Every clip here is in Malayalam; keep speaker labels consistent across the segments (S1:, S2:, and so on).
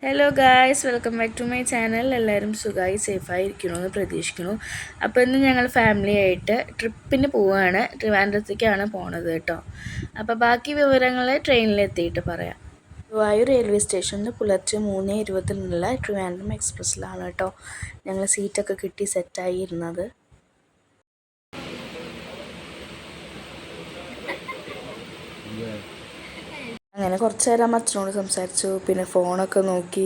S1: Hello guys, welcome back to my channel. എല്ലാവരും സുഖമായി സേഫായി ഇരിക്കണമെന്ന് പ്രതീക്ഷിക്കുന്നു. അപ്പോൾ ഇന്ന് ഞങ്ങൾ ഫാമിലി ആയിട്ട് ട്രിപ്പിന് പോവുകയാണ്. ട്രിവാൻഡ്രത്തേക്കാണ് പോണത് കേട്ടോ. അപ്പോൾ ബാക്കി വിവരങ്ങൾ ട്രെയിനിലെത്തിയിട്ട് പറയാം. ഗുരുവായൂർ റെയിൽവേ സ്റ്റേഷനിൽ പുലർച്ചെ 3:20 ട്രിവാൻഡ്രം എക്സ്പ്രസ്സിലാണ് കേട്ടോ ഞങ്ങൾ സീറ്റൊക്കെ കിട്ടി സെറ്റായി ഇരുന്നത്. അങ്ങനെ കുറച്ച് നേരം അച്ഛനോട് സംസാരിച്ചു, പിന്നെ ഫോണൊക്കെ നോക്കി,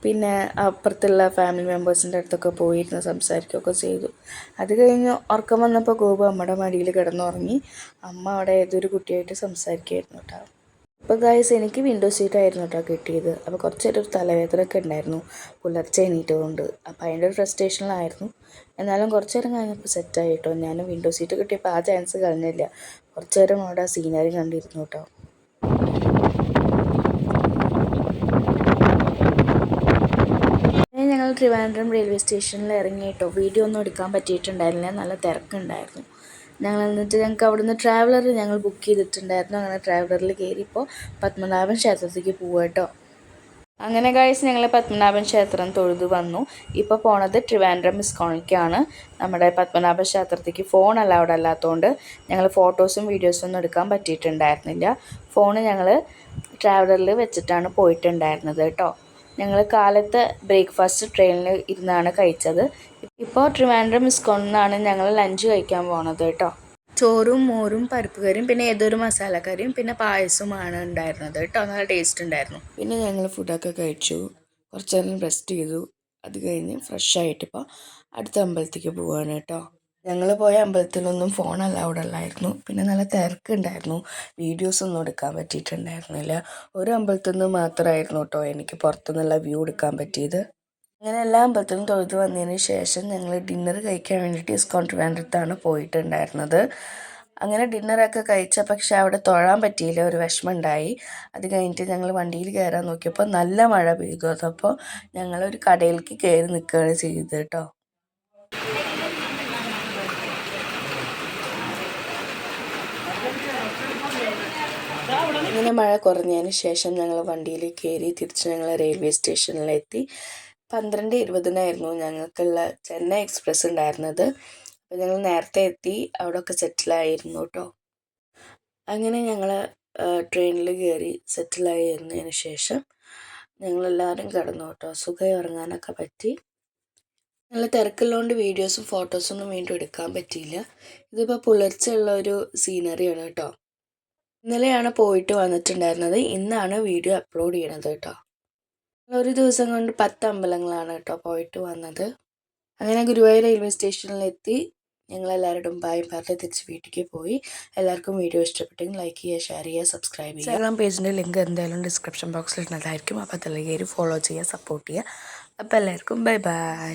S1: പിന്നെ അപ്പുറത്തുള്ള ഫാമിലി മെമ്പേഴ്സിൻ്റെ അടുത്തൊക്കെ പോയിരുന്ന് സംസാരിക്കുകയൊക്കെ ചെയ്തു. അത് കഴിഞ്ഞ് ഉറക്കം വന്നപ്പോൾ ഗോപു അമ്മയുടെ മടിയിൽ കിടന്നുറങ്ങി. അമ്മ അവിടെ ഏതൊരു കുട്ടിയായിട്ട് സംസാരിക്കുകയായിരുന്നു കേട്ടോ. അപ്പോൾ ഗായ്സ്, എനിക്ക് വിൻഡോ സീറ്റായിരുന്നു കേട്ടോ കിട്ടിയത്. അപ്പോൾ കുറച്ച് നേരം ഒരു തലവേദനയൊക്കെ ഉണ്ടായിരുന്നു പുലർച്ചെ എണീറ്റതുകൊണ്ട്. അപ്പോൾ അതിൻ്റെ ഒരു ഫ്രസ്ട്രേഷനിലായിരുന്നു. എന്നാലും കുറച്ച് നേരം കഴിഞ്ഞപ്പോൾ സെറ്റായി കേട്ടോ. ഞാൻ വിൻഡോ സീറ്റ് കിട്ടിയപ്പോൾ ആ ചാൻസ് കളഞ്ഞില്ല. കുറച്ച് നേരം അവിടെ സീനറി കണ്ടിരുന്നു കേട്ടോ. ഞങ്ങൾ ട്രിവാൻഡ്രം റെയിൽവേ സ്റ്റേഷനിൽ ഇറങ്ങി കേട്ടോ. വീഡിയോ ഒന്നും എടുക്കാൻ പറ്റിയിട്ടുണ്ടായിരുന്നില്ല, നല്ല തിരക്കുണ്ടായിരുന്നു. ഞങ്ങൾക്ക് അവിടുന്ന് ട്രാവലർ ഞങ്ങൾ ബുക്ക് ചെയ്തിട്ടുണ്ടായിരുന്നു. അങ്ങനെ ട്രാവലറിൽ കയറിയപ്പോൾ പത്മനാഭൻ ക്ഷേത്രത്തേക്ക് പോവുക കേട്ടോ. അങ്ങനെ ഗൈസ്, ഞങ്ങൾ പത്മനാഭൻ ക്ഷേത്രം തൊഴുതു വന്നു. ഇപ്പോൾ പോണത് ട്രിവാൻഡ്രം ഇസ്കോണിലേക്കാണ്. നമ്മുടെ പത്മനാഭ ക്ഷേത്രത്തേക്ക് ഫോൺ അലൗഡ് അല്ലാത്തതുകൊണ്ട് ഞങ്ങൾ ഫോട്ടോസും വീഡിയോസും ഒന്നും എടുക്കാൻ പറ്റിയിട്ടുണ്ടായിരുന്നില്ല. ഫോണ് ഞങ്ങൾ ട്രാവലറിൽ വെച്ചിട്ടാണ് പോയിട്ടുണ്ടായിരുന്നത് കേട്ടോ. ഞങ്ങൾ കാലത്ത് ബ്രേക്ക്ഫാസ്റ്റ് ട്രെയിനിൽ ഇരുന്നാണ് കഴിച്ചത്. ഇപ്പോൾ ട്രിവാൻഡ്രം ഇസ്കോണിൽ നിന്നാണ് ഞങ്ങൾ ലഞ്ച് കഴിക്കാൻ പോണത് കേട്ടോ. ചോറും മോരും പരിപ്പ് കറിയും പിന്നെ ഏതൊരു മസാലക്കറിയും പിന്നെ പായസവുമാണ് ഉണ്ടായിരുന്നത് കേട്ടോ. നല്ല ടേസ്റ്റ് ഉണ്ടായിരുന്നു. പിന്നെ ഞങ്ങൾ ഫുഡൊക്കെ കഴിച്ചു, കുറച്ച് നേരം റെസ്റ്റ് ചെയ്തു. അത് കഴിഞ്ഞ് ഫ്രഷ് ആയിട്ടിപ്പോൾ അടുത്ത അമ്പലത്തേക്ക് പോവുകയാണ് കേട്ടോ. ഞങ്ങൾ പോയ അമ്പലത്തിലൊന്നും ഫോൺ അലൗഡ് അല്ലായിരുന്നു. പിന്നെ നല്ല തിരക്കുണ്ടായിരുന്നു, വീഡിയോസൊന്നും എടുക്കാൻ പറ്റിയിട്ടുണ്ടായിരുന്നില്ല. ഒരു അമ്പലത്തിൽ നിന്ന് മാത്രമായിരുന്നു കേട്ടോ എനിക്ക് പുറത്തുനിന്നുള്ള വ്യൂ എടുക്കാൻ പറ്റിയത്. അങ്ങനെ എല്ലാ അമ്പലത്തിലും തൊഴുത് വന്നതിന് ശേഷം ഞങ്ങൾ ഡിന്നർ കഴിക്കാൻ വേണ്ടിയിട്ട് ഇസ്കോൺ ട്രിവാൻഡ്രത്താണ് പോയിട്ടുണ്ടായിരുന്നത്. അങ്ങനെ ഡിന്നറൊക്കെ കഴിച്ച, പക്ഷെ അവിടെ തൊഴാൻ പറ്റിയില്ല, ഒരു വിഷമം ഉണ്ടായി. അത് കഴിഞ്ഞിട്ട് ഞങ്ങൾ വണ്ടിയിൽ കയറാൻ നോക്കിയപ്പോൾ നല്ല മഴ പെയ്തു. അതപ്പോൾ ഞങ്ങളൊരു കടയിലേക്ക് കയറി നിൽക്കുകയാണ് ചെയ്തത് കേട്ടോ. അങ്ങനെ മഴ കുറഞ്ഞതിന് ശേഷം ഞങ്ങൾ വണ്ടിയിൽ കയറി തിരിച്ച് ഞങ്ങൾ റെയിൽവേ സ്റ്റേഷനിലെത്തി. 12:20 ഞങ്ങൾക്കുള്ള ചെന്നൈ എക്സ്പ്രസ് ഉണ്ടായിരുന്നത്. അപ്പോൾ ഞങ്ങൾ നേരത്തെ എത്തി, അവിടെയൊക്കെ സെറ്റിലായിരുന്നു കേട്ടോ. അങ്ങനെ ഞങ്ങൾ ട്രെയിനിൽ കയറി സെറ്റിലായിരുന്നതിന് ശേഷം ഞങ്ങളെല്ലാവരും കിടന്നു കേട്ടോ. സുഖമായി ഉറങ്ങാനൊക്കെ പറ്റി. നല്ല തിരക്കുള്ളതുകൊണ്ട് വീഡിയോസും ഫോട്ടോസൊന്നും വീണ്ടും എടുക്കാൻ പറ്റിയില്ല. ഇതിപ്പോൾ പുലർച്ചെ ഉള്ള ഒരു സീനറിയാണ് കേട്ടോ. ഇന്നലെയാണ് പോയിട്ട് വന്നിട്ടുണ്ടായിരുന്നത്, ഇന്നാണ് വീഡിയോ അപ്ലോഡ് ചെയ്യണത് കേട്ടോ. ഒരു ദിവസം കൊണ്ട് 10 അമ്പലങ്ങളാണ് കേട്ടോ പോയിട്ട് വന്നത്. അങ്ങനെ ഗുരുവായൂർ റെയിൽവേ സ്റ്റേഷനിലെത്തി ഞങ്ങളെല്ലാവരോടും ബായ് പറഞ്ഞ് തിരിച്ച് വീട്ടിലേക്ക് പോയി. എല്ലാവർക്കും വീഡിയോ ഇഷ്ടപ്പെട്ടെങ്കിൽ ലൈക്ക് ചെയ്യുക, ഷെയർ ചെയ്യുക, സബ്സ്ക്രൈബ് ചെയ്യുക. ഇൻസ്റ്റാഗ്രാം പേജിൻ്റെ ലിങ്ക് എന്തായാലും ഡിസ്ക്രിപ്ഷൻ ബോക്സിൽ ഇടുന്നതായിരിക്കും. അപ്പോൾ അതിലേക്ക് ഫോളോ ചെയ്യുക, സപ്പോർട്ട് ചെയ്യുക. അപ്പോൾ എല്ലാവർക്കും ബൈ ബൈ.